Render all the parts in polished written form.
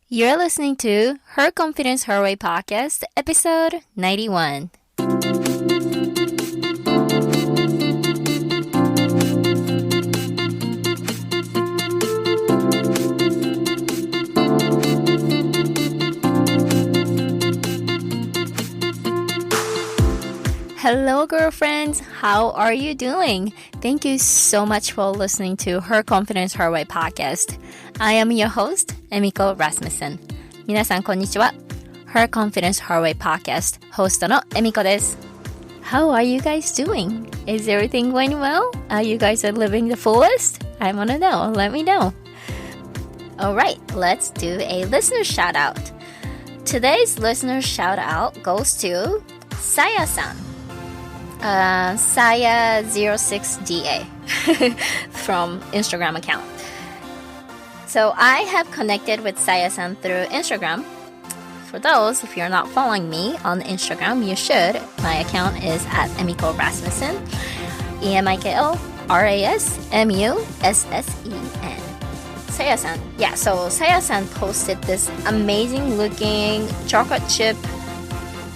You're listening to Her Confidence Her Way podcast, episode 91. Hello, girlfriends. How are you doing? Thank you so much for listening to Her Confidence Her Way podcast. I am your host, Emiko Rasmussen. 皆さん、こんにちは。Her Confidence Her Way podcast ホストのエミコです。How are you guys doing? Is everything going well? Are you guys living the fullest? I want to know. Let me know. Alright, let's do a listener shout out. Today's listener shout out goes to Saya-san.Saya06DA from Instagram account. So I have connected with Saya-san through Instagram. For those, if you're not following me on Instagram, you should. My account is at Emiko Rasmussen. EMIKORASMUSSEN. Saya-san. Yeah, so Saya-san posted this amazing looking chocolate chip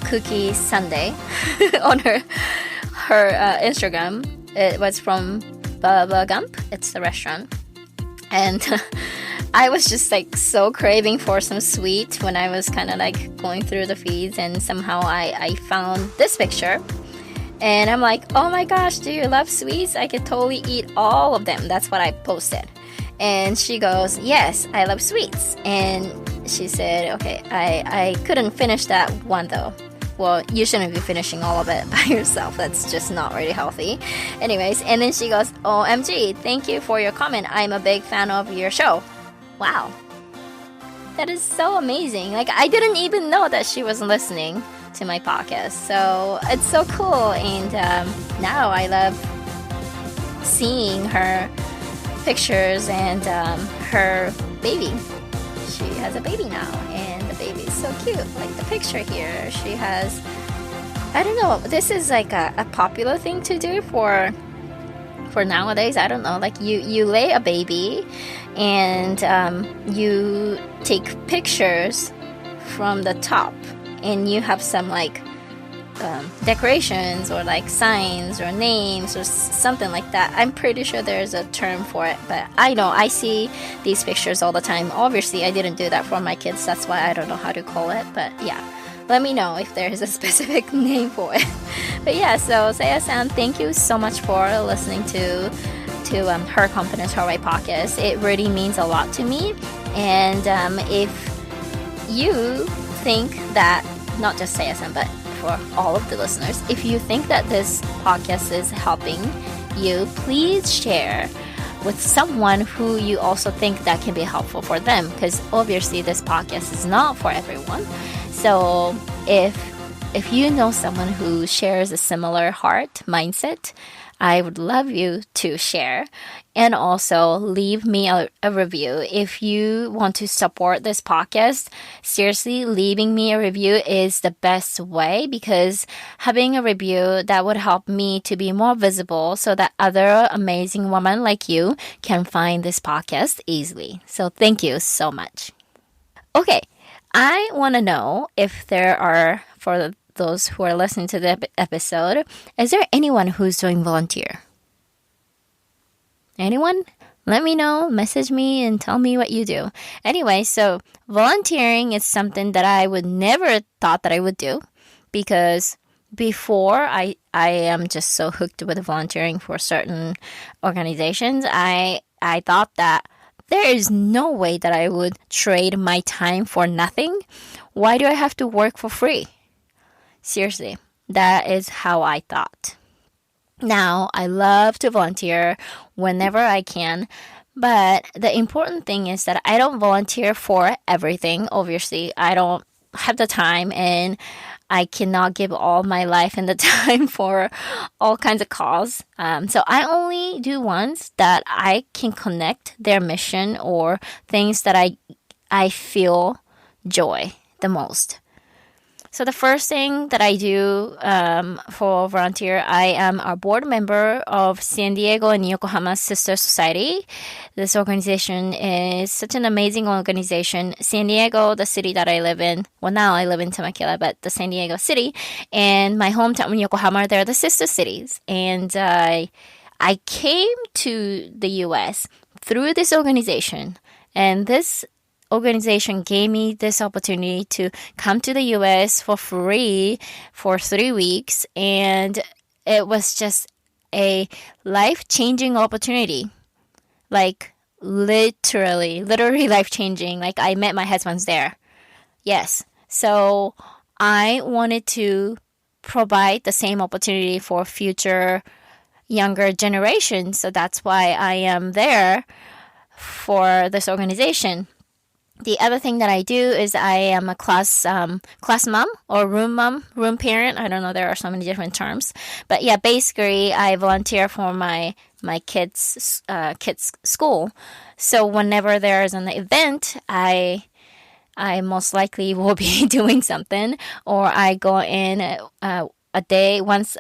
cookie sundae on her Instagram. It was from Baba Gump. It's the restaurant. And I was just like so craving for some sweet when I was kind of like going through the feeds, and somehow I found this picture. And I'm like, oh my gosh, do you love sweets? I could totally eat all of them. That's what I posted. And she goes, yes, I love sweets. And she said, okay, I couldn't finish that one though. Well, you shouldn't be finishing all of it by yourself. That's just not really healthy. Anyways, and then she goes, OMG, thank you for your comment. I'm a big fan of your show. Wow. That is so amazing. Like, I didn't even know that she was listening to my podcast. So it's so cool. And now I love seeing her pictures and her baby. She has a baby now, and the baby is so cute. Like the picture here, she has, I don't know, this is like a popular thing to do for nowadays. I don't know, like you lay a baby and you take pictures from the top, and you have some like decorations or like signs or names or something like that. I'm pretty sure there's a term for it, but I know I see these pictures all the time. Obviously, I didn't do that for my kids. That's why I don't know how to call it. But yeah, let me know if there is a specific name for it. But yeah, so Saya-san, thank you so much for listening to Her Confidence Her Way podcast. It really means a lot to me. And if you think that, not just Saya-san, but for all of the listeners, if you think that this podcast is helping you, please share with someone who you also think that can be helpful for them, because obviously this podcast is not for everyone. So if you know someone who shares a similar heart mindset, I would love you to share, and also leave me a review. If you want to support this podcast, seriously, leaving me a review is the best way, because having a review, that would help me to be more visible so that other amazing women like you can find this podcast easily. So thank you so much. Okay, I want to know if there are, for those who are listening to the episode, is there anyone who's doing volunteer? Anyone? Let me know, message me, and tell me what you do. Anyway, so volunteering is something that I would never thought that I would do, because before I am just so hooked with volunteering for certain organizations. I thought that there is no way that I would trade my time for nothing. Why do I have to work for free? Seriously, that is how I thought. Now, I love to volunteer whenever I can, but the important thing is that I don't volunteer for everything. Obviously, I don't have the time, and I cannot give all my life and the time for all kinds of cause. So I only do ones that I can connect their mission or things that I feel joy the most. So the first thing that I do for volunteer, I am a board member of San Diego and Yokohama Sister Society. This organization is such an amazing organization. San Diego, the city that I live in, well, now I live in Temecula, but the San Diego city, and my hometown in Yokohama, they're the sister cities. And I came to the U.S. through this organization, and this organization gave me this opportunity to come to the US for free for 3 weeks, and it was just a life-changing opportunity. Like literally life-changing. Like I met my husband there. Yes. So I wanted to provide the same opportunity for future younger generations. So that's why I am there for this organization. The other thing that I do is I am a class mom or room parent. I don't know. There are so many different terms, but yeah, basically I volunteer for my kids school. So whenever there is an event, I most likely will be doing something, or I go in once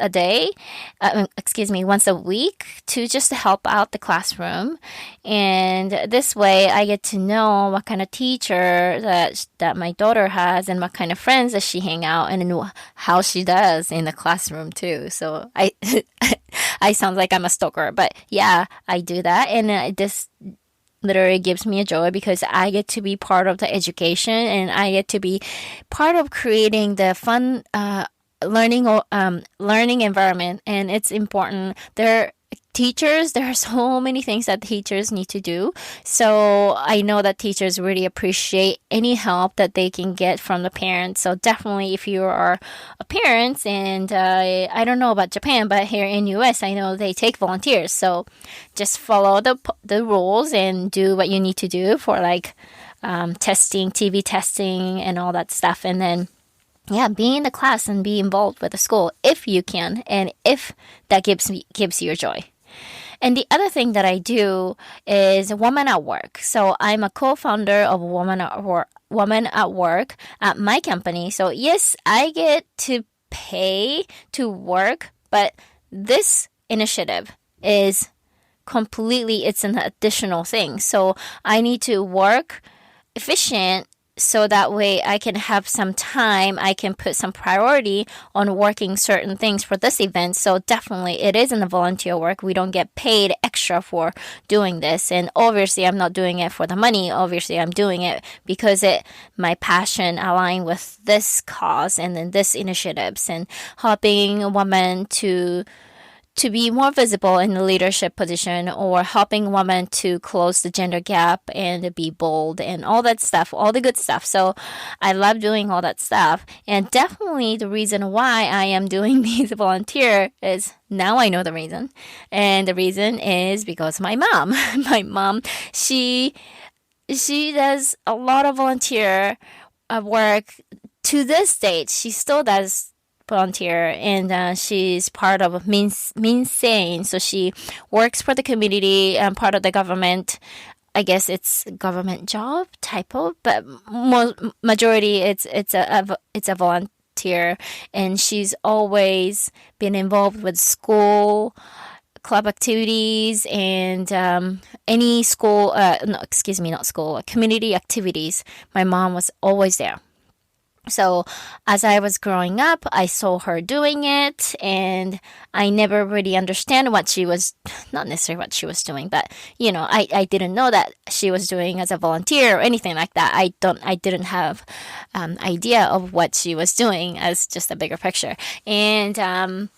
a week to just help out the classroom. And this way I get to know what kind of teacher that my daughter has and what kind of friends that she hang out and how she does in the classroom too. So I sound like I'm a stalker, but yeah, I do that. And this literally gives me a joy because I get to be part of the education and I get to be part of creating the fun learning environment. And it's important. There are so many things that teachers need to do. So I know that teachers really appreciate any help that they can get from the parents. So definitely if you are a parent, and I don't know about Japan, but here in US, I know they take volunteers. So just follow the rules and do what you need to do for like testing, TV testing and all that stuff. And then yeah, be in the class and be involved with the school if you can, and if that gives you joy. And the other thing that I do is Woman at Work. So I'm a co-founder of Woman at Work at my company. So yes, I get to pay to work, but this initiative is it's an additional thing. So I need to work efficient so that way I can have some time, I can put some priority on working certain things for this event. So definitely it isn't a volunteer work. We don't get paid extra for doing this. And obviously I'm not doing it for the money. Obviously I'm doing it because my passion align with this cause and then this initiatives and helping women to be more visible in the leadership position, or helping women to close the gender gap and be bold and all that stuff, all the good stuff. So I love doing all that stuff. And definitely the reason why I am doing these volunteer is now I know the reason. And the reason is because my mom, she does a lot of volunteer work to this date. She still does volunteer, and she's part of Minsain. So she works for the community and part of the government. I guess it's government job type of, but majority it's a volunteer, and she's always been involved with school club activities and any school community activities. My mom was always there. So as I was growing up, I saw her doing it, and I never really understand not necessarily what she was doing, but I didn't know that she was doing as a volunteer or anything like that. I didn't have idea of what she was doing as just a bigger picture. And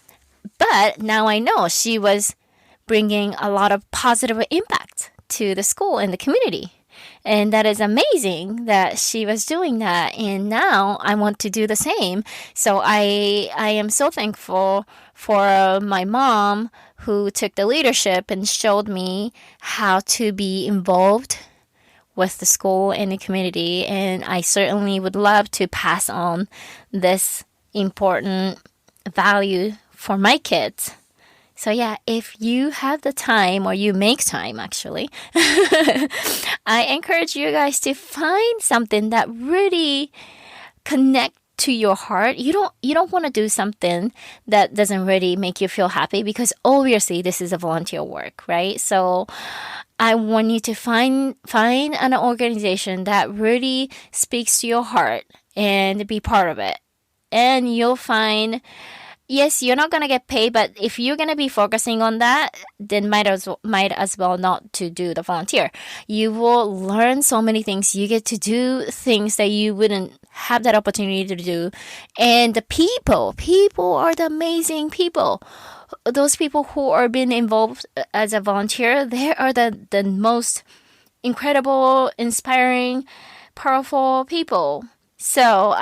but now I know she was bringing a lot of positive impact to the school and the community. And that is amazing that she was doing that. And now I want to do the same. So I am so thankful for my mom who took the leadership and showed me how to be involved with the school and the community. And I certainly would love to pass on this important value for my kids. So yeah, if you have the time, or you make time actually, I encourage you guys to find something that really connect to your heart, you don't want to do something that doesn't really make you feel happy, because obviously this is a volunteer work, right? So I want you to find an organization that really speaks to your heart and be part of it. And you'll find, yes, you're not going to get paid, but if you're going to be focusing on that, then might as well not to do the volunteer. You will learn so many things. You get to do things that you wouldn't have that opportunity to do. And the people are the amazing people. Those people who are being involved as a volunteer, they are the most incredible, inspiring, powerful people. So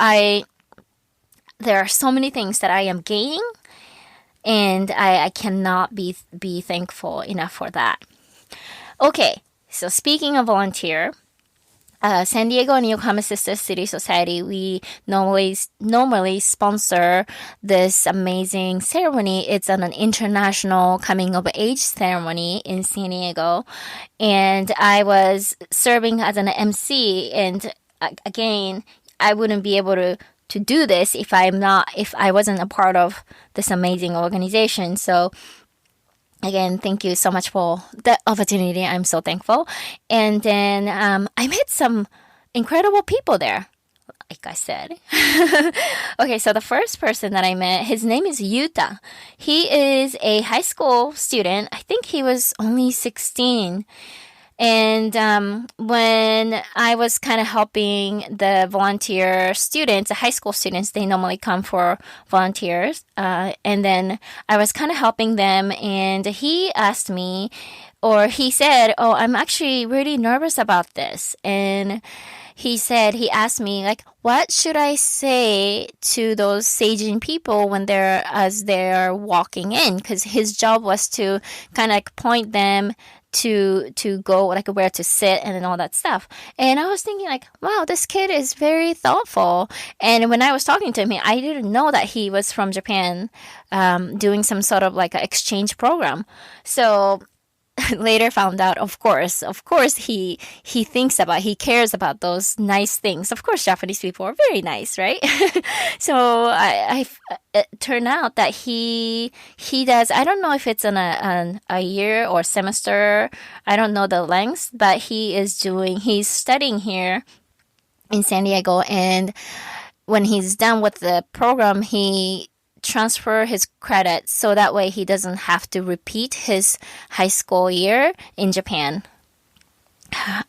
there are so many things that I am gaining, and I cannot be thankful enough for that. Okay, so speaking of volunteer, San Diego and Yokohama Sister City Society, we normally sponsor this amazing ceremony. It's an international coming of age ceremony in San Diego, and I was serving as an MC. And again, I wouldn't be able to do this if I wasn't a part of this amazing organization. So again, thank you so much for the opportunity. I'm so thankful. And then I met some incredible people there, like I said. Okay, so the first person that I met, his name is Yuta. He is a high school student. I think he was only 16. And when I was kind of helping the volunteer students, the high school students, they normally come for volunteers. And then I was kind of helping them. And he asked me, or he said, oh, I'm actually really nervous about this. And he asked me, like, what should I say to those saging people as they're walking in? Because his job was to kind of like point them to go, like where to sit and all that stuff. And I was thinking like, wow, this kid is very thoughtful. And when I was talking to him, I didn't know that he was from Japan, doing some sort of like an exchange program. So later found out, of course, he cares about those nice things. Of course, Japanese people are very nice, right? So it turned out that he does. I don't know if it's on a year or semester. I don't know the length, but he's studying here in San Diego, and when he's done with the program, he transfer his credit so that way he doesn't have to repeat his high school year in Japan.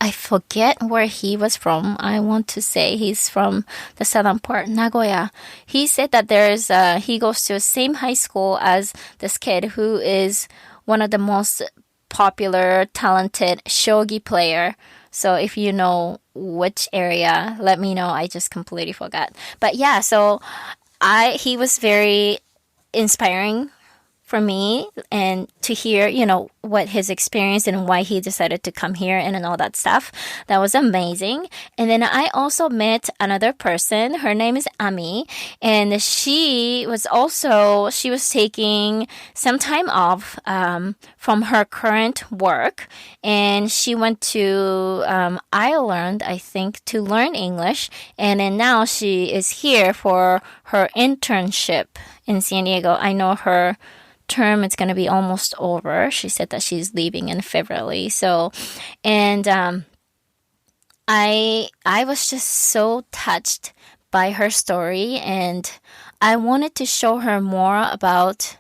I forget where he was from. I want to say he's from the southern part, Nagoya. He said that he goes to the same high school as this kid who is one of the most popular, talented shogi player. So if you know which area, let me know. I just completely forgot. But yeah, so he was very inspiring for me, and to hear, what his experience and why he decided to come here and all that stuff. That was amazing. And then I also met another person. Her name is Ami, and she was taking some time off from her current work, and she went to Ireland, I think, to learn English. And then now she is here for her internship in San Diego. I know her term is going to be almost over. She said that she's leaving in February. So, and I was just so touched by her story, and I wanted to show her more about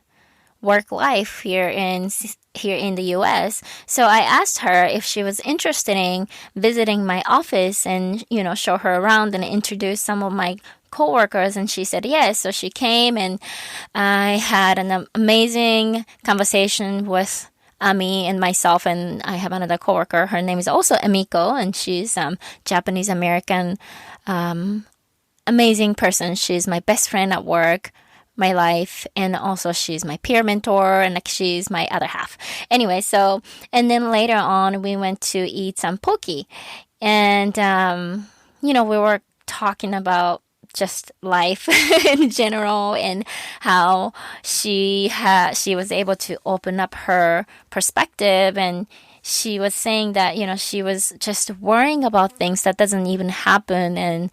work life here in the U.S. So I asked her if she was interested in visiting my office and show her around and introduce some of my coworkers, and she said yes. So she came, and I had an amazing conversation with Ami and myself, and I have another coworker. Her name is also Emiko, and she's Japanese American, amazing person. She's my best friend at work, my life, and also she's my peer mentor, and she's my other half. Anyway, so, and then later on we went to eat some poke, and we were talking about just life in general, and how she was able to open up her perspective. And she was saying that, she was just worrying about things that doesn't even happen, and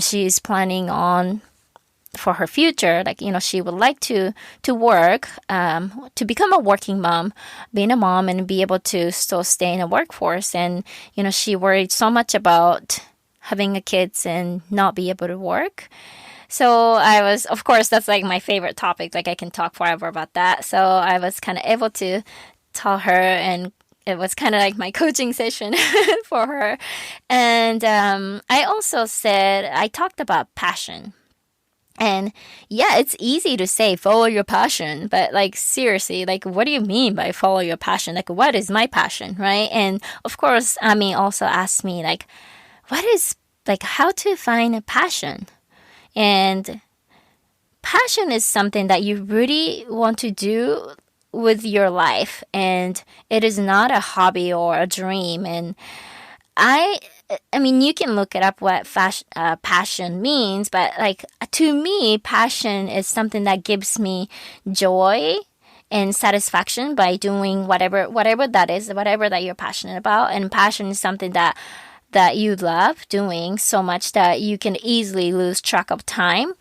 she's planning on for her future, like, she would like to work, to become a working mom, being a mom and be able to still stay in the workforce. And, she worried so much about having a kids and not be able to work. So I was, of course, that's like my favorite topic. Like I can talk forever about that. So I was kind of able to tell her, and it was kind of like my coaching session for her. And I also said, I talked about passion. And yeah, it's easy to say follow your passion, but like seriously, like what do you mean by follow your passion? Like what is my passion, right? And of course, Ami also asked me like, what is like how to find a passion? And passion is something that you really want to do with your life, and it is not a hobby or a dream. And I mean, you can look it up what passion means, but like to me, passion is something that gives me joy and satisfaction by doing whatever that is, whatever that you're passionate about. And passion is something that you love doing so much that you can easily lose track of time.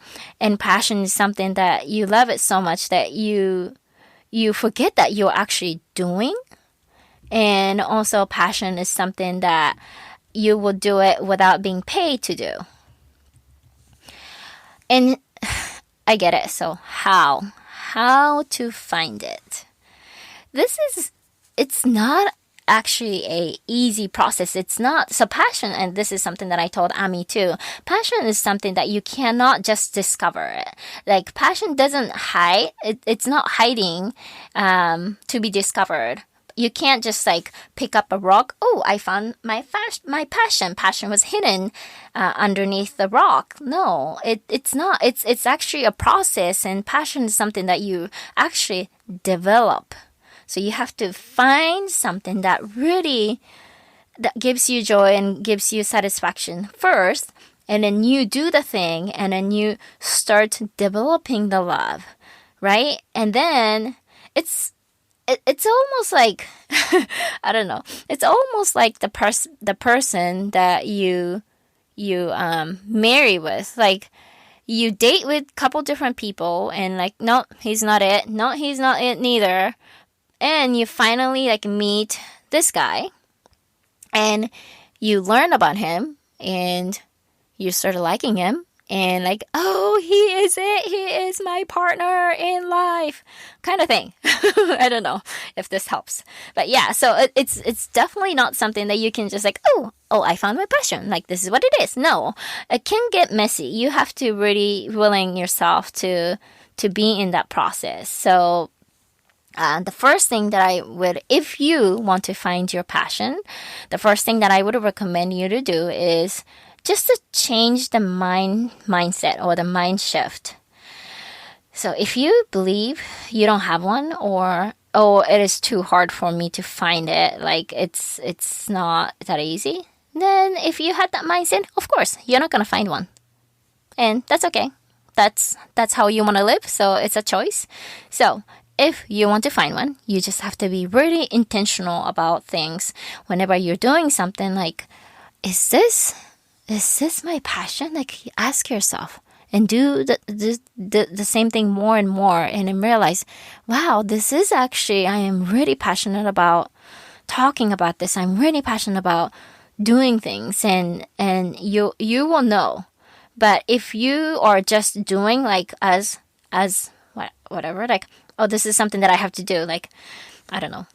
And passion is something that you love it so much that you forget that you're actually doing. And also passion is something that you will do it without being paid to do. And I get it. So how to find it? It's not actually a easy process. It's not. So passion, and this is something that I told Ami too. Passion is something that you cannot just discover it. Like passion doesn't hide. It's not hiding to be discovered. You can't just like pick up a rock. Oh, I found my passion. Passion was hidden underneath the rock. No, it's not. It's actually a process, and passion is something that you actually develop. So you have to find something that gives you joy and gives you satisfaction first, and then you do the thing, and then you start developing the love, right? And then it's almost like I don't know. It's almost like the person that you marry with. Like you date with a couple different people, and like, no, he's not it. No, he's not it neither. And you finally like meet this guy, and you learn about him, and you start liking him, and like, oh, he is it. He is my partner in life, kind of thing. I don't know if this helps, but yeah. So it's definitely not something that you can just like, oh, I found my passion. Like this is what it is. No, it can get messy. You have to really willing yourself to be in that process. So. The first thing that I would, if you want to find your passion, the first thing that I would recommend you to do is just to change the mindset or the mind shift. So if you believe you don't have one, or it is too hard for me to find it, like it's not that easy, then if you had that mindset, of course you're not gonna find one, and that's okay. That's how you want to live. So it's a choice. So. If you want to find one, you just have to be really intentional about things. Whenever you're doing something, like, is this my passion? Like, ask yourself and do the same thing more and more, and then realize, wow, this is actually, I am really passionate about talking about this. I'm really passionate about doing things, and you will know. But if you are just doing like as whatever, like, oh, this is something that I have to do. Like, I don't know,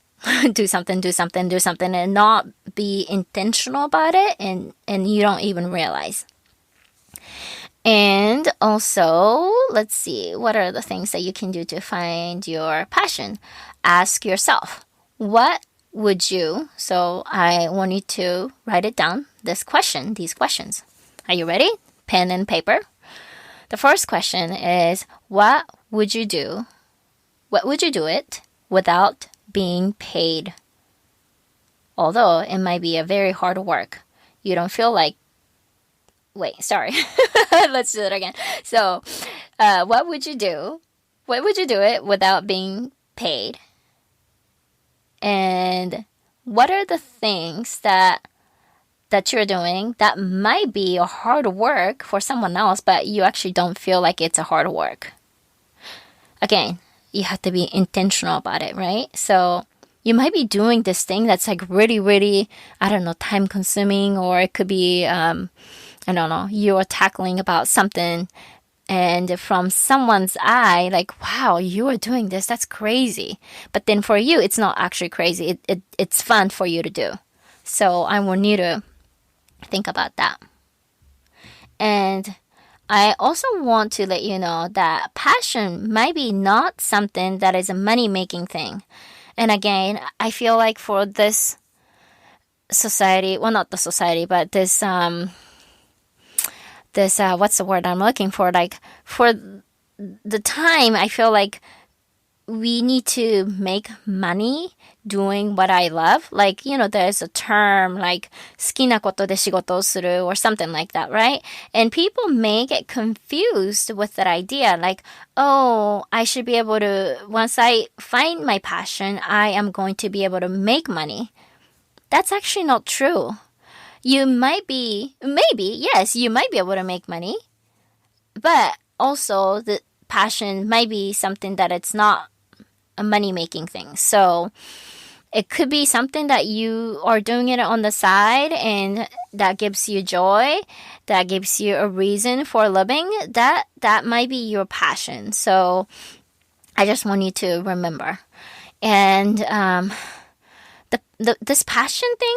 do something, and not be intentional about it, and you don't even realize. And also, let's see, what are the things that you can do to find your passion? Ask yourself, what would you? So I want you to write it down. These questions. Are you ready? Pen and paper. The first question is, what would you do? What would you do it without being paid? Although it might be a very hard work. You don't feel like... Wait, sorry. Let's do it again. So, what would you do? What would you do it without being paid? And what are the things that that you're doing that might be a hard work for someone else, but you actually don't feel like it's a hard work. Again, you have to be intentional about it, right? So you might be doing this thing that's like really, really, I don't know, time consuming, or it could be, I don't know, you're tackling about something and from someone's eye, like, wow, you are doing this. That's crazy. But then for you, it's not actually crazy. It's fun for you to do. So I want you to think about that. And I also want to let you know that passion might be not something that is a money-making thing. And again, I feel like for this society, well, not the society, but this what's the word I'm looking for? Like, for the time, I feel like we need to make money doing what I love. Like, there's a term like 好きなことで仕事をする or something like that, right? And people may get confused with that idea. Like, oh, I should be able to, once I find my passion, I am going to be able to make money. That's actually not true. You might be, maybe, yes, you might be able to make money. But also the passion might be something that it's not a money-making thing. So it could be something that you are doing it on the side and that gives you joy, that gives you a reason for living. That might be your passion. So I just want you to remember. And this passion thing,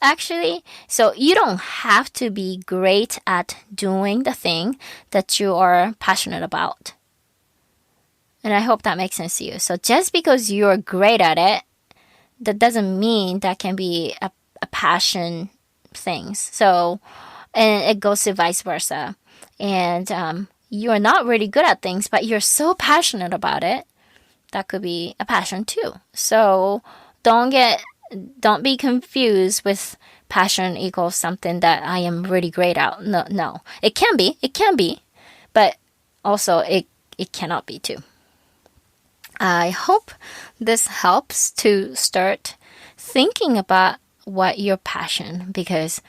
actually, so you don't have to be great at doing the thing that you are passionate about. And I hope that makes sense to you. So just because you're great at it, that doesn't mean that can be a passion things. So, and it goes to vice versa. And you're not really good at things, but you're so passionate about it, that could be a passion too. So don't be confused with passion equals something that I am really great at. No. It can be, but also it cannot be too. I hope this helps to start thinking about what your passion, because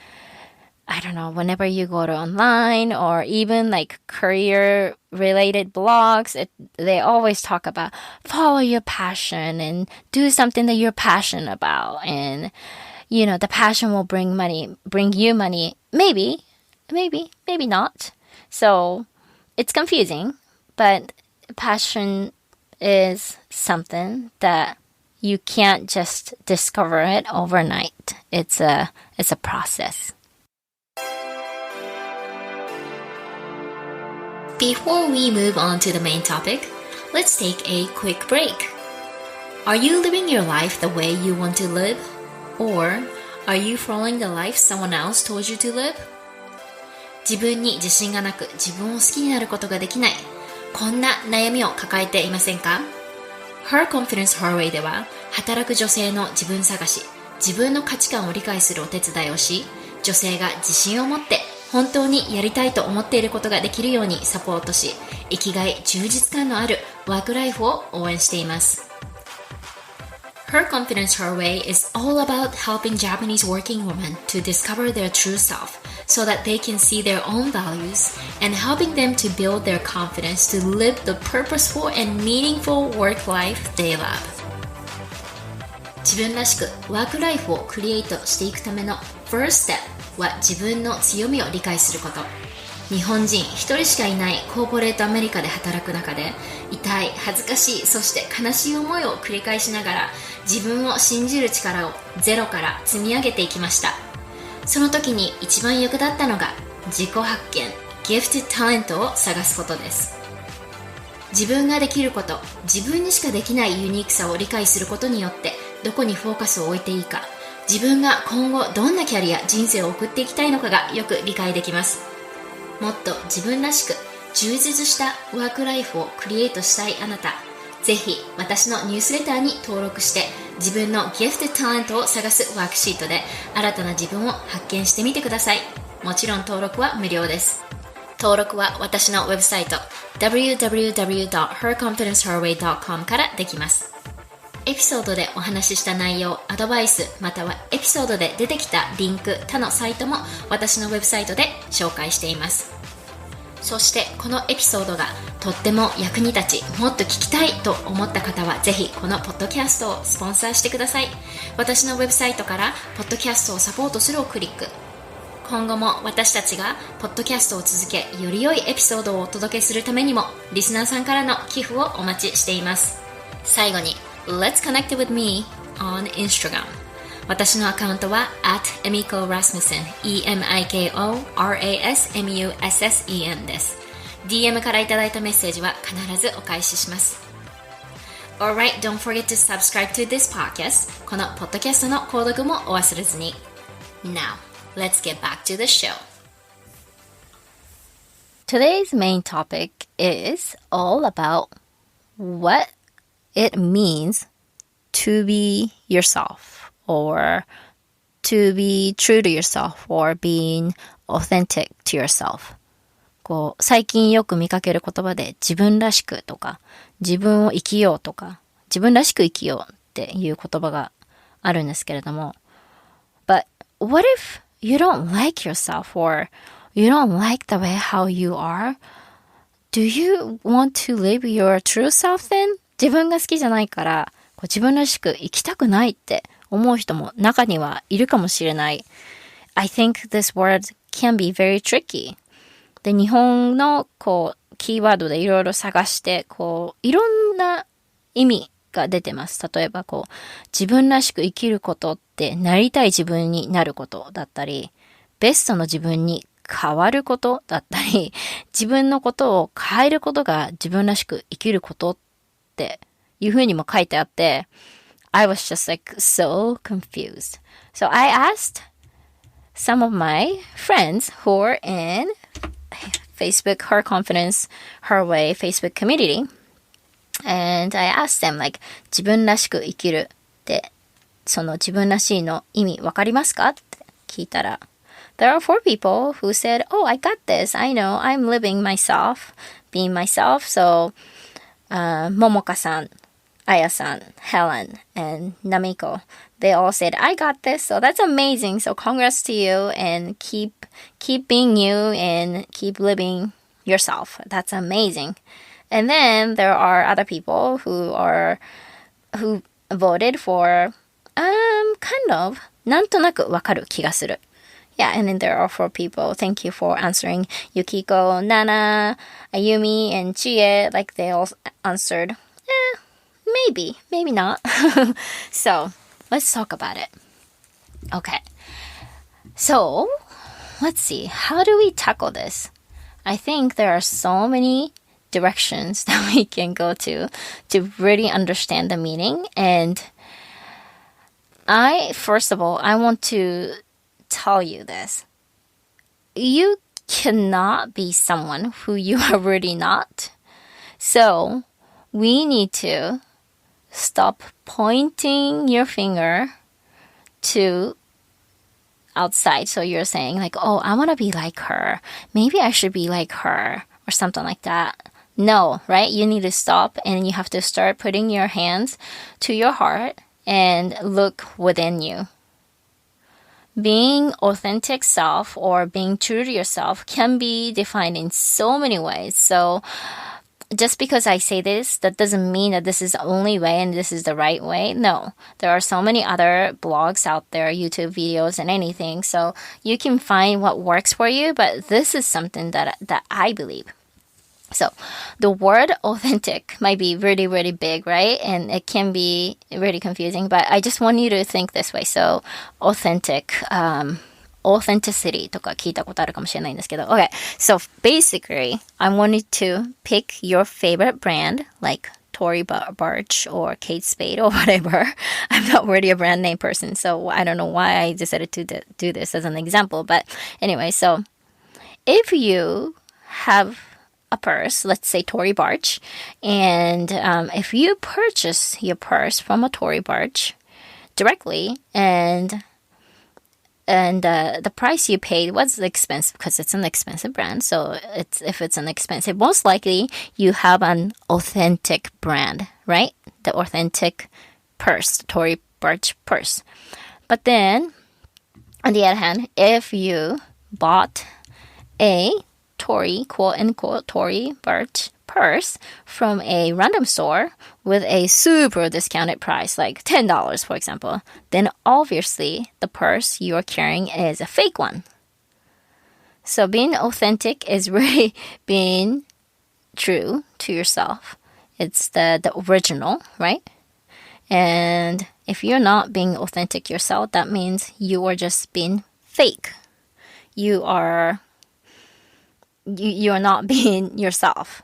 I don't know, whenever you go to online or even like career related blogs, they always talk about follow your passion and do something that you're passionate about. And, the passion will bring you money. Maybe not. So it's confusing, but passion is something that you can't just discover it overnight. It's a process. Before we move on to the main topic, let's take a quick break. Are you living your life the way you want to live? Or are you following the life someone else told you to live? 自分に自信がなく自分を好きになることができない。こんな悩みを抱えていませんか？ Her Confidence Her Way では働く女性の自分探し、自分の価値観を理解するお手伝いをし、女性が自信を持って本当にやりたいと思っていることができるようにサポートし、生きがい、充実感のあるワークライフを応援しています。Her Confidence Her Way is all about helping Japanese working women to discover their true self so that they can see their own values and helping them to build their confidence to live the purposeful and meaningful work life they love. 自分らしくワークライフをクリエイトしていくための First Step は自分の強みを理解すること。日本人一人しかいないコーポレートアメリカで働く中で痛い、恥ずかしい、そして悲しい思いを繰り返しながら自分を信じる力をゼロから積み上げていきました。その時に一番役立ったのが自己発見、Gifted Talent を探すことです。自分ができること、自分にしかできないユニークさを理解することによってどこにフォーカスを置いていいか、自分が今後どんなキャリア、人生を送っていきたいのかがよく理解できます。もっと自分らしく充実したワークライフをクリエイトしたいあなた、ぜひ私のニュースレターに登録して自分の Gifted Talent を探すワークシートで新たな自分を発見してみてください。もちろん登録は無料です。登録は私のウェブサイト www.herconfidenceherway.com からできます。エピソードでお話しした内容、アドバイス、またはエピソードで出てきたリンク、他のサイトも私のウェブサイトで紹介しています。そしてこのエピソードがとっても役に立ち、もっと聞きたいと思った方はぜひこのポッドキャストをスポンサーしてください。私のウェブサイトからポッドキャストをサポートするをクリック。今後も私たちがポッドキャストを続け、より良いエピソードをお届けするためにもリスナーさんからの寄付をお待ちしています。最後に Let's connect with me on Instagram。 私のアカウントは @emiko rasmussen EMIKORASMUSSEN です。 DM からいただいたメッセージは必ずお返しします。 Alright, don't forget to subscribe to this podcast。 このポッドキャストの購読もお忘れずに。 Now let's get back to the show. Today's main topic is all about what it means to be yourself, or to be true to yourself, or being authentic to yourself. こう最近よく見かける言葉で自分らしくとか自分を生きようとか自分らしく生きようっていう言葉があるんですけれども、 But what if you don't like yourself, or you don't like the way how you are? Do you want to live your true self then? 自分が好きじゃないからこう自分らしく生きたくないって思う人も中にはいるかもしれない。 I think this word can be very tricky. で、日本のこうキーワードでいろいろ探してこういろんな意味が出てます。例えばこう自分らしく生きることってなりたい自分になることだったり、ベストの自分に変わることだったり、自分のことを変えることが自分らしく生きることっていうふうにも書いてあって、I was just like so confused. So I asked some of my friends who are in Facebook Her Confidence Her Way Facebook community, and I asked them like 自分らしく生きるってその自分らしいの意味わかりますかって聞いたら、There are 4 people who said, "Oh, I got this. I know. I'm living myself, being myself." So, Momoka-san, Aya-san, Helen, and Namiko, they all said, "I got this." So that's amazing. So congrats to you, and keep being you and keep living yourself. That's amazing. And then there are other people who voted for kind of なんとなくわかる気がする。Yeah, and then there are 4 people. Thank you for answering. Yukiko, Nana, Ayumi, and Chie, like they all answered. Maybe not. So, let's talk about it. Okay. So, let's see. How do we tackle this? I think there are so many directions that we can go to really understand the meaning. And first of all, I want to tell you this. You cannot be someone who you are really not. So we need to stop pointing your finger to outside. So you're saying like, oh, I want to be like her. Maybe I should be like her or something like that. No, right? You need to stop and you have to start putting your hands to your heart and look within you. Being authentic self or being true to yourself can be defined in so many ways. So just because I say this, that doesn't mean that this is the only way and this is the right way. No, there are so many other blogs out there, YouTube videos and anything. So you can find what works for you, but this is something that I believe. So the word authentic might be really, really big, right? And it can be really confusing, but I just want you to think this way. So authentic, authenticity とか聞いたことあるかもしれないんですけど. Okay, so basically, I wanted to pick your favorite brand, like Tory Burch or Kate Spade or whatever. I'm not really a brand name person, so I don't know why I decided to do this as an example. But anyway, so if you have a purse, let's say Tory Burch, and if you purchase your purse from a Tory Burch directly, and the price you paid was expensive because it's an expensive brand. So if it's an expensive, most likely you have an authentic brand, right? The authentic purse, Tory Burch purse. But then, on the other hand, if you bought a Tory, quote-unquote, Tory Burch purse from a random store with a super discounted price, like $10, for example, then obviously the purse you're carrying is a fake one. So being authentic is really being true to yourself. It's the original, right? And if you're not being authentic yourself, that means you are just being fake. You are not being yourself.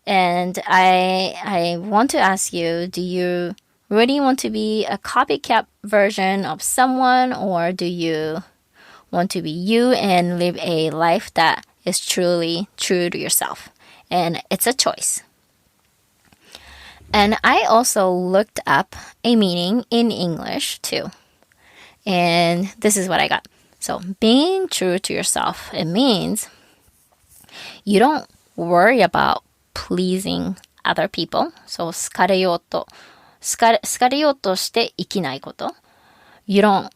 And I want to ask you, do you really want to be a copycat version of someone, or do you want to be you and live a life that is truly true to yourself? And it's a choice. And I also looked up a meaning in English too. And this is what I got. So being true to yourself, it means you don't worry about pleasing other people. So 好かれようとして生きないこと。You don't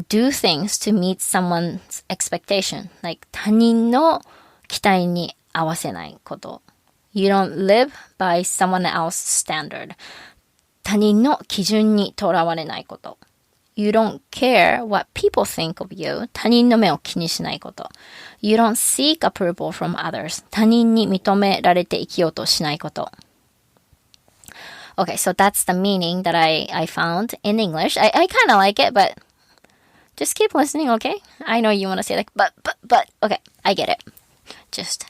do things to meet someone's expectation. Like 他人の期待に合わせないこと。You don't live by someone else's standard. 他人の基準にとらわれないこと。You don't care what people think of you. 他人の目を気にしないこと。You don't seek approval from others. 他人に認められて生きようとしないこと。Okay, so that's the meaning that I found in English. I kind of like it, but just keep listening, okay? I know you want to say like, but, okay, I get it. Just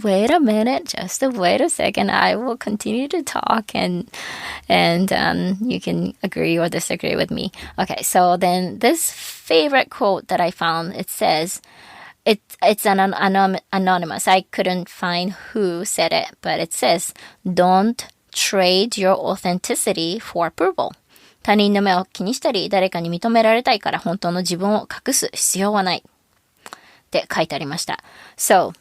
wait a minute. Just wait a second. I will continue to talk and you can agree or disagree with me. Okay, so then this favorite quote that I found, it says, it's an anonymous. I couldn't find who said it, but it says, don't trade your authenticity for approval. 他人の目を気にしたり、誰かに認められたいから本当の自分を隠す必要はない。って書いてありました。So,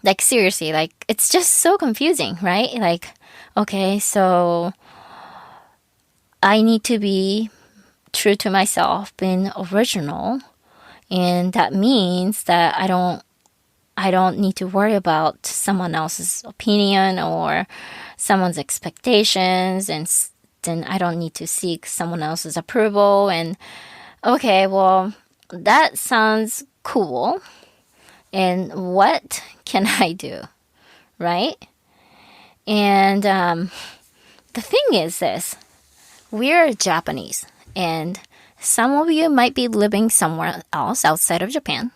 like seriously, like it's just so confusing, right? Like, okay, so I need to be true to myself, being original, and that means that I don't need to worry about someone else's opinion or someone's expectations, and then I don't need to seek someone else's approval. And okay, well, that sounds cool. And what can I do? Right? And the thing is this. We're Japanese. And some of you might be living somewhere else outside of Japan.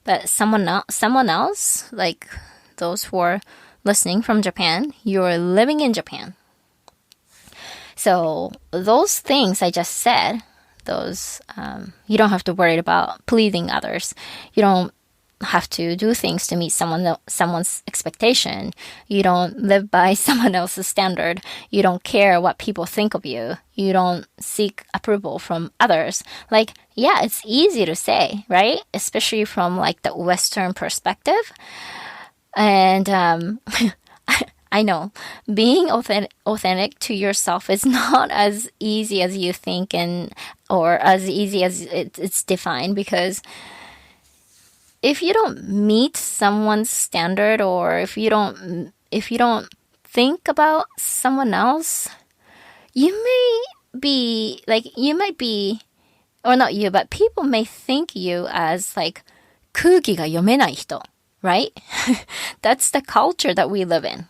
But someone else, like those who are listening from Japan, you're living in Japan. So those things I just said, those you don't have to worry about pleasing others. You don't have to do things to meet someone's expectation. You don't live by someone else's standard. You don't care what people think of you. You don't seek approval from others. Like, yeah, it's easy to say, right? Especially from like the Western perspective. And I know being authentic to yourself is not as easy as you think, or as easy as it's defined, because if you don't meet someone's standard, or if you don't think about someone else, you might be, or not you, but people may think you as like 空気が読めない人, right? That's the culture that we live in.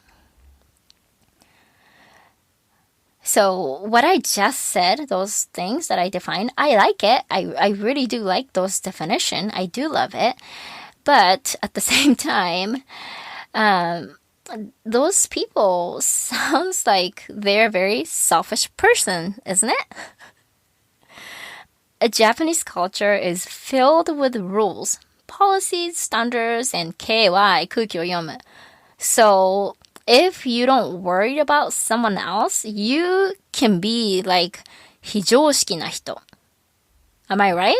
So what I just said, those things that I defined, I like it. I really do like those definitions. I do love it. But at the same time, those people sounds like they're a very selfish person, isn't it? A Japanese culture is filled with rules, policies, standards, and KY, 空気を読む. So if you don't worry about someone else, you can be like 非常識な人. Am I right?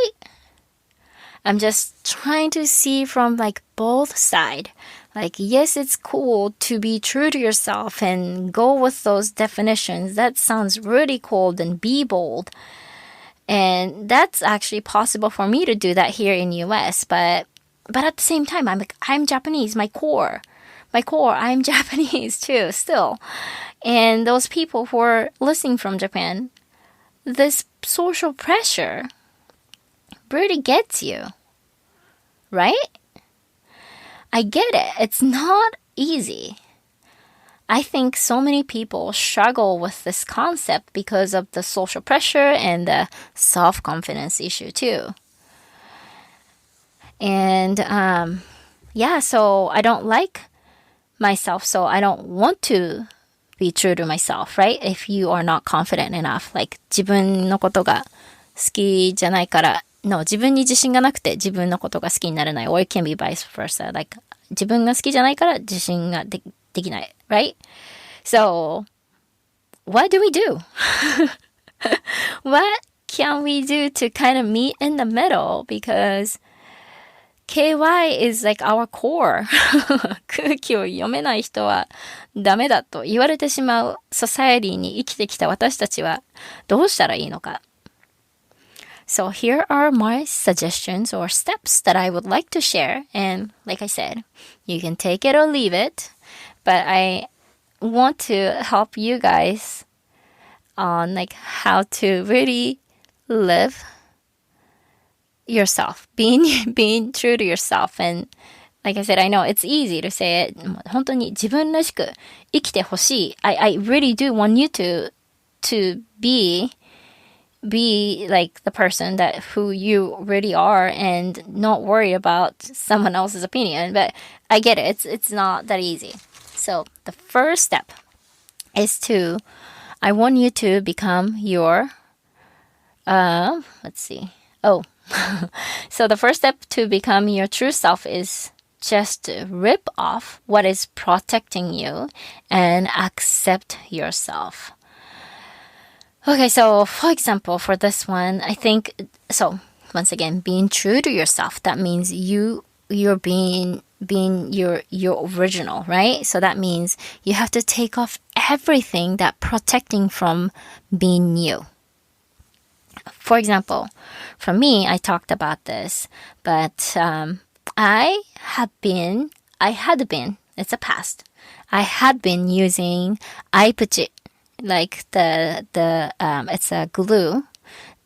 I'm just trying to see from like both sides. Like, yes, it's cool to be true to yourself and go with those definitions. That sounds really cool and be bold. And that's actually possible for me to do that here in US. But at the same time, I'm Japanese, my core, I'm Japanese too, still. And those people who are listening from Japan, this social pressure really gets you, right? I get it. It's not easy. I think so many people struggle with this concept because of the social pressure and the self-confidence issue too. And so I don't like myself, so I don't want to be true to myself, right? If you are not confident enough, like 自分のことが好きじゃないから、no, 自分に自信がなくて自分のことが好きになれない。Or it can be vice versa. Like 自分が好きじゃないから自信ができない。Right? So, what do we do? What can we do to kind of meet in the middle? Because KY is like our core. 空気を読めない人はダメだと言われてしまうソサエティに生きてきた私たちはどうしたらいいのか。So here are my suggestions or steps that I would like to share. And like I said, you can take it or leave it. But I want to help you guys on like how to really live yourself, being true to yourself. And like I said, I know it's easy to say it. 本当に自分らしく生きてほしい。I really do want you to be like the person that who you really are and not worry about someone else's opinion. But I get it. It's not that easy. So the first step is I want you to become your, let's see. Oh, so the first step to become your true self is just to rip off what is protecting you and accept yourself. Okay, so for example, for this one, I think, so once again, being true to yourself, that means you're being your original, right? So that means you have to take off everything that protecting from being you. For example, for me, I talked about this, but I had been, it's a past. I had been using iPuchi, like it's a glue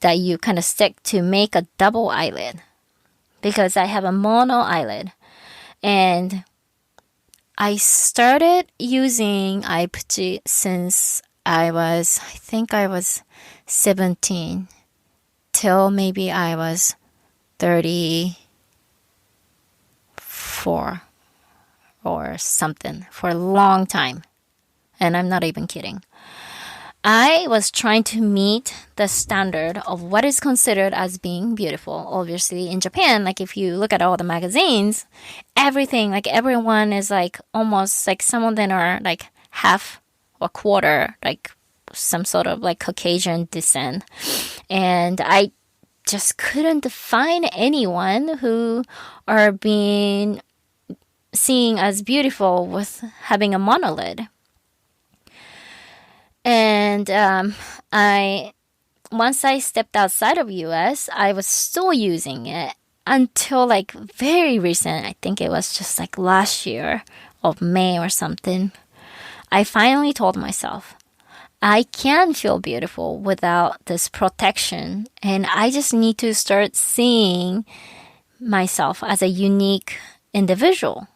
that you kind of stick to make a double eyelid because I have a mono eyelid. And I started using iPuchi since I think I was 17 till maybe I was 34 or something for a long time. And I'm not even kidding. I was trying to meet the standard of what is considered as being beautiful. Obviously, in Japan, like if you look at all the magazines, everything, like everyone is like almost like some of them are like half or quarter, like some sort of like Caucasian descent. And I just couldn't find anyone who are being seen as beautiful with having a monolid. And once I stepped outside of US, I was still using it until like very recent. I think it was just like last year of May or something. I finally told myself, I can feel beautiful without this protection. And I just need to start seeing myself as a unique individual.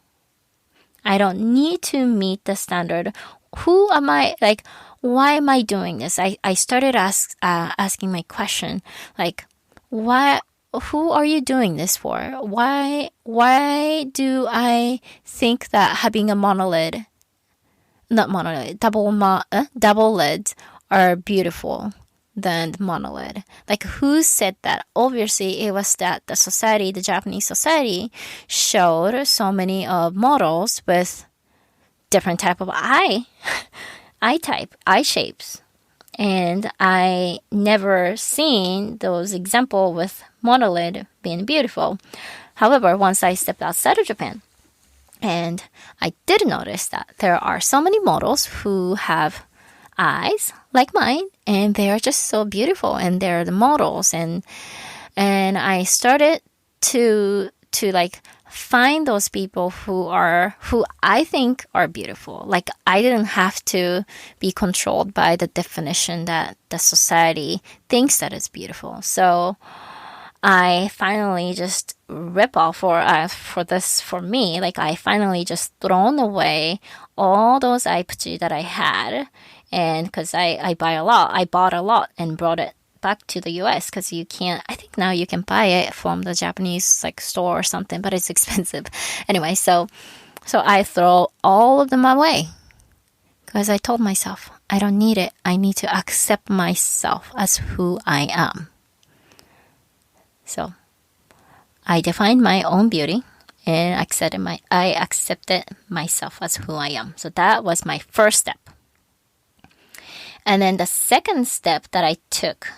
I don't need to meet the standard. Who am I? Like, why am I doing this? I started asking my question, like, who are you doing this for? Why do I think that having a double lids are beautiful than monolid? Like, who said that? Obviously, it was that the Japanese society showed so many models with different type of eye shapes. And I never seen those example with monolid being beautiful. However, once I stepped outside of Japan, And I did notice that there are so many models who have eyes like mine, and they are just so beautiful, and they're the models. And I started to like find those people who I think are beautiful. Like, I didn't have to be controlled by the definition that the society thinks that is beautiful. So I finally just rip off for me, like I finally just thrown away all those aipuchi that I had. And because I bought a lot and brought it back to the US, because I think now you can buy it from the Japanese like store or something, but it's expensive. Anyway, so I throw all of them away because I told myself, I don't need it. I need to accept myself as who I am. So I defined my own beauty and I accepted myself as who I am. So that was my first step. And then the second step that I took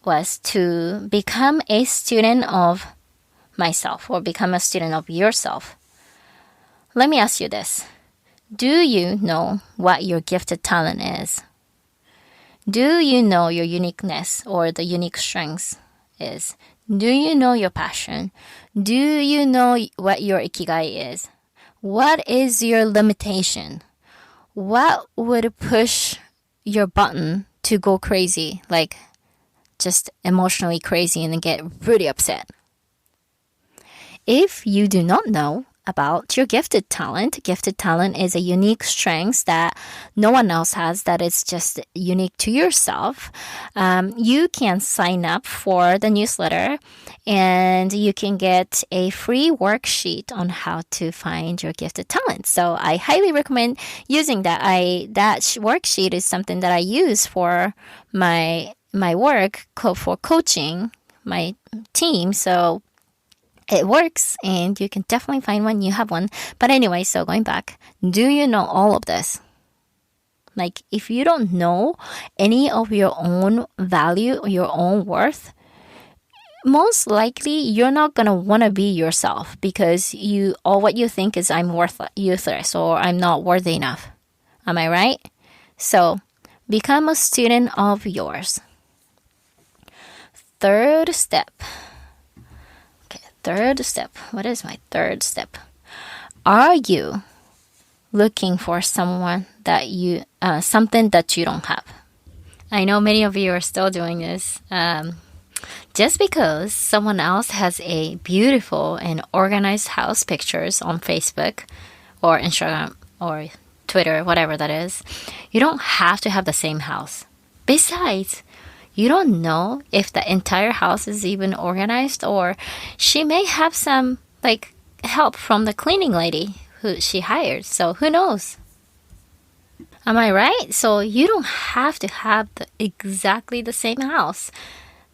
was to become a student of myself, or become a student of yourself. Let me ask you this. Do you know what your gifted talent is? Do you know your uniqueness or the unique strengths is? Do you know your passion? Do you know what your ikigai is? What is your limitation? What would push your button to go crazy, like just emotionally crazy and then get really upset? If you do not know about your gifted talent is a unique strength that no one else has, that is just unique to yourself. You can sign up for the newsletter and you can get a free worksheet on how to find your gifted talent. So I highly recommend using that. That worksheet is something that I use for my work for coaching my team. So it works, and you can definitely find one. You have one. But anyway, so going back, do you know all of this? Like, if you don't know any of your own value, your own worth, most likely you're not going to want to be yourself, because what you think is I'm useless or I'm not worthy enough. Am I right? So become a student of yours. Third step. What is my third step? Are you looking for something that you don't have? I know many of you are still doing this. Just because someone else has a beautiful and organized house pictures on Facebook or Instagram or Twitter, whatever that is, you don't have to have the same house. Besides, you don't know if the entire house is even organized, or she may have some help from the cleaning lady who she hired. So who knows? Am I right? So you don't have to have exactly the same house.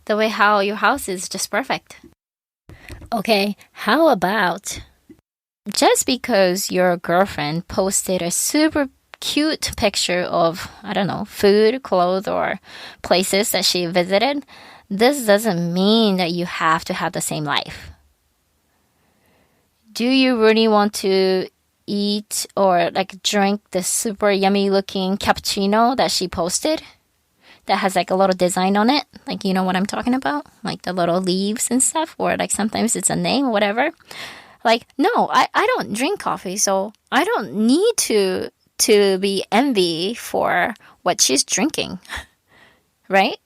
The way how your house is just perfect. Okay, how about just because your girlfriend posted a super cute picture of, I don't know, food, clothes, or places that she visited, this doesn't mean that you have to have the same life. Do you really want to eat or drink the super yummy looking cappuccino that she posted that has a little design on it? You know what I'm talking about? The little leaves and stuff, or sometimes it's a name or whatever. No, I don't drink coffee, so I don't need to be envy for what she's drinking, right?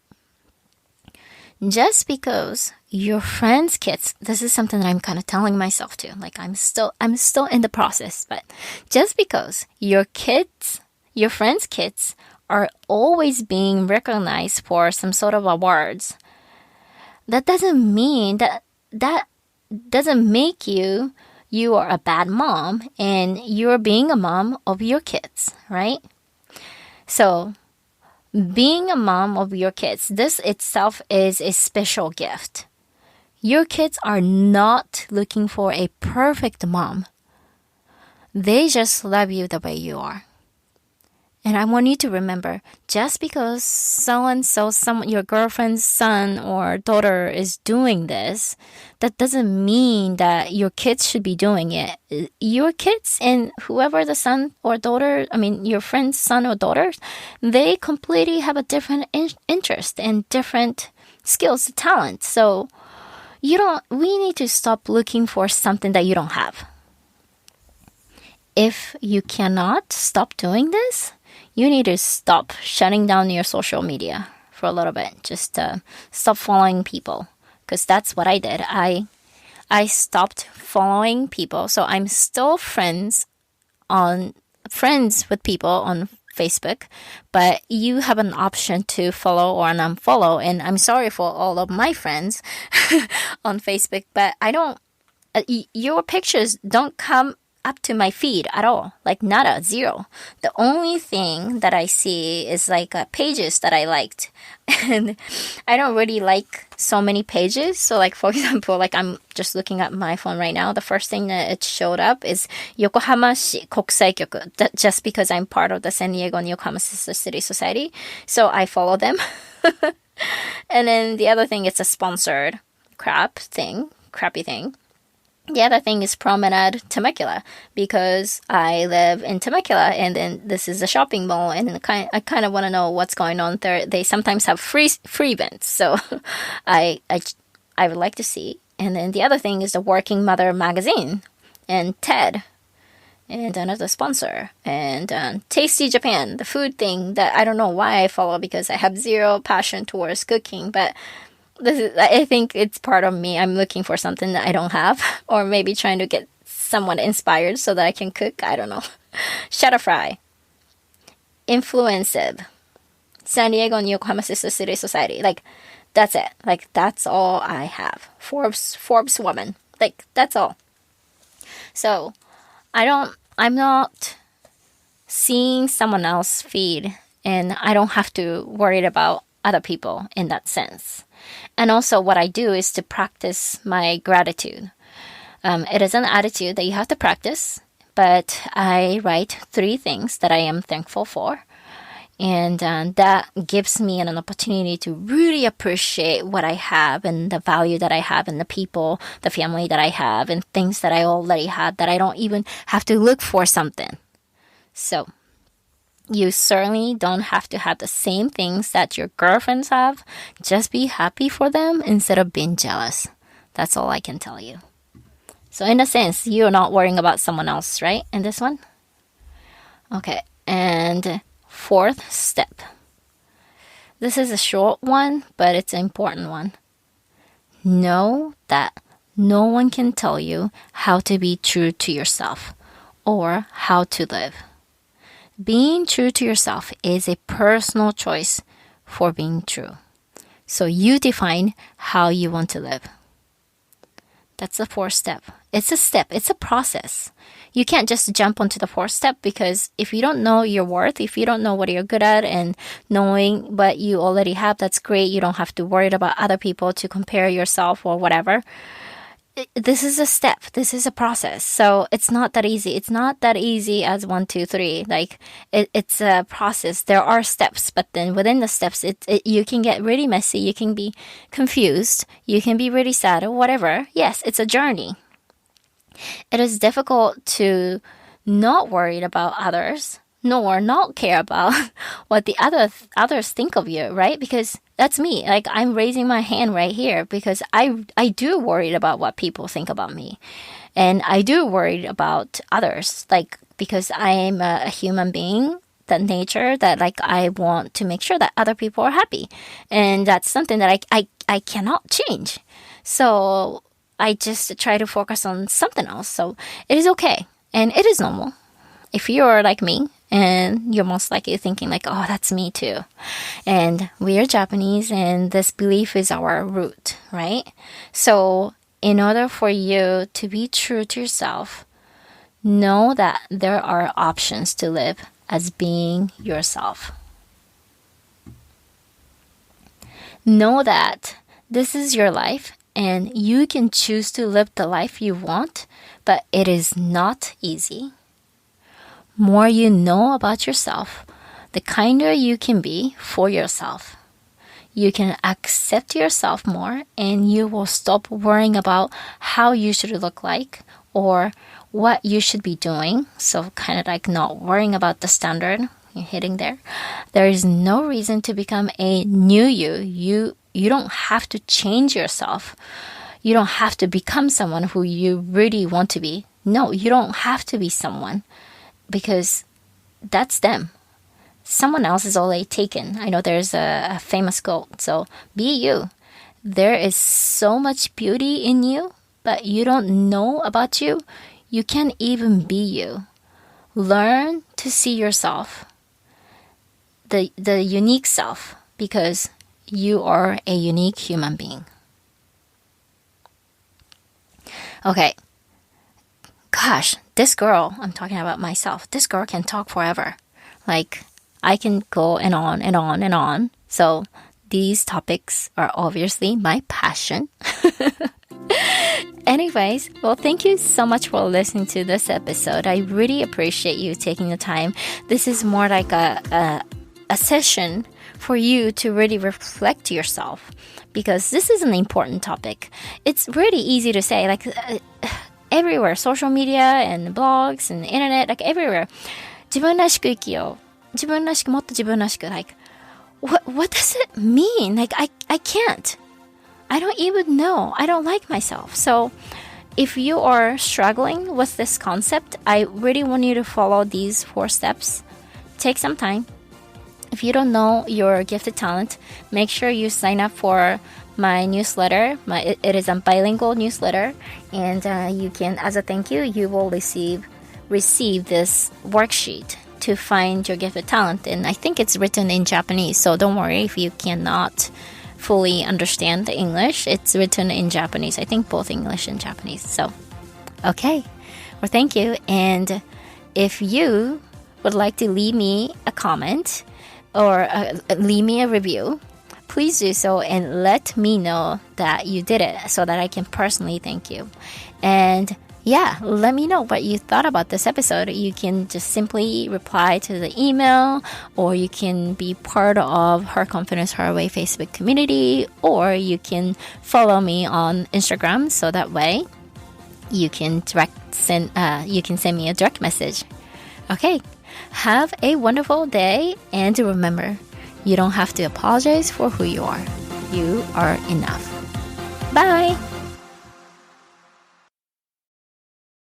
Just because your friends' kids, this is something that I'm kind of telling myself too. I'm still in the process, but just because your friends' kids are always being recognized for some sort of awards, that doesn't mean that doesn't make you are a bad mom and you're being a mom of your kids, right? So being a mom of your kids, this itself is a special gift. Your kids are not looking for a perfect mom. They just love you the way you are. And I want you to remember, just because so-and-so, your girlfriend's son or daughter is doing this, that doesn't mean that your kids should be doing it. Your kids and whoever the son or daughter, your friend's son or daughter, they completely have a different interest and different skills, talent. So we need to stop looking for something that you don't have. If you cannot stop doing this, you need to stop shutting down your social media for a little bit. Just stop following people, because that's what I did. I stopped following people. So I'm still friends with people on Facebook, but you have an option to follow or unfollow. And I'm sorry for all of my friends on Facebook, but your pictures don't come up to my feed at all, like nada, zero. The only thing that I see is like pages that I liked, and I don't really like so many pages. So like, for example, like I'm just looking at my phone right now, the first thing that it showed up is Yokohama-shi Kokusai Kyoku, just because I'm part of the San Diego and Yokohama Sister City Society, so I follow them. And then the other thing, it's a sponsored crappy thing. The other thing is Promenade Temecula, because I live in Temecula, and then this is a shopping mall, and I kind of want to know what's going on there. They sometimes have free events, so I would like to see. And then the other thing is the Working Mother magazine, and TED, and another sponsor, and Tasty Japan, the food thing that I don't know why I follow, because I have zero passion towards cooking, but I think it's part of me. I'm looking for something that I don't have, or maybe trying to get someone inspired so that I can cook. I don't know. Shutterfly, Influencive, San Diego and Yokohama Sister City Society. Like, that's it. Like, that's all I have. Forbes woman. Like, that's all. So, I'm not seeing someone else's feed, and I don't have to worry about other people in that sense. And also what I do is to practice my gratitude. It is an attitude that you have to practice, but I write 3 things that I am thankful for. And that gives me an opportunity to really appreciate what I have and the value that I have and the people, the family that I have, and things that I already have that I don't even have to look for something. So you certainly don't have to have the same things that your girlfriends have. Just be happy for them instead of being jealous. That's all I can tell you. So in a sense, you're not worrying about someone else, right? In this one? Okay. And 4th step. This is a short one, but it's an important one. Know that no one can tell you how to be true to yourself or how to live. Being true to yourself is a personal choice for being true. So you define how you want to live. That's the 4th step. It's a step. It's a process. You can't just jump onto the 4th step, because if you don't know your worth, if you don't know what you're good at, and knowing what you already have, that's great. You don't have to worry about other people to compare yourself or whatever. This is a step. This is a process. So it's not that easy. It's not that easy as 1, 2, 3. Like it's a process. There are steps, but then within the steps, you can get really messy. You can be confused. You can be really sad or whatever. Yes, it's a journey. It is difficult to not worry about others, nor not care about what the others think of you, right? Because that's me. Like, I'm raising my hand right here because I do worry about what people think about me. And I do worry about others, like, because I'm a human being, that nature that, like, I want to make sure that other people are happy. And that's something that I cannot change. So I just try to focus on something else. So it is okay. And it is normal. If you're like me, and you're most likely thinking like, oh, that's me too. And we are Japanese, and this belief is our root, right? So in order for you to be true to yourself, know that there are options to live as being yourself. Know that this is your life, and you can choose to live the life you want, but it is not easy. More you know about yourself, the kinder you can be for yourself. You can accept yourself more, and you will stop worrying about how you should look like or what you should be doing. So kind of like not worrying about the standard you're hitting there. There is no reason to become a new you. You don't have to change yourself. You don't have to become someone who you really want to be. No, you don't have to be someone because that's them. Someone else is already taken. I know there's a famous quote. So be you. There is so much beauty in you, but you don't know about you. You can't even be you. Learn to see yourself, the unique self, because you are a unique human being. Okay. Gosh, this girl, I'm talking about myself, this girl can talk forever. Like, I can go and on and on and on. So these topics are obviously my passion. Anyways, well, thank you so much for listening to this episode. I really appreciate you taking the time. This is more like a session for you to really reflect yourself, because this is an important topic. It's really easy to say, like everywhere, social media and blogs and internet, like everywhere. 自分らしく生きよう。自分らしくもっと自分らしく like what does it mean? Like I can't. I don't even know. I don't like myself. So if you are struggling with this concept, I really want you to follow these 4 steps. Take some time. If you don't know your gifted talent, make sure you sign up for my newsletter. It is a bilingual newsletter, and you can, as a thank you, you will receive this worksheet to find your gifted talent. And I think it's written in Japanese, so don't worry if you cannot fully understand the English. It's written in Japanese. I think both English and Japanese. So, okay. Well, thank you. And if you would like to leave me a comment or leave me a review, please do so and let me know that you did it so that I can personally thank you. And yeah, let me know what you thought about this episode. You can just simply reply to the email, or you can be part of Her Confidence Her Way Facebook community, or you can follow me on Instagram, so that way you can send me a direct message. Okay, have a wonderful day, and remember, you don't have to apologize for who you are. You are enough. Bye!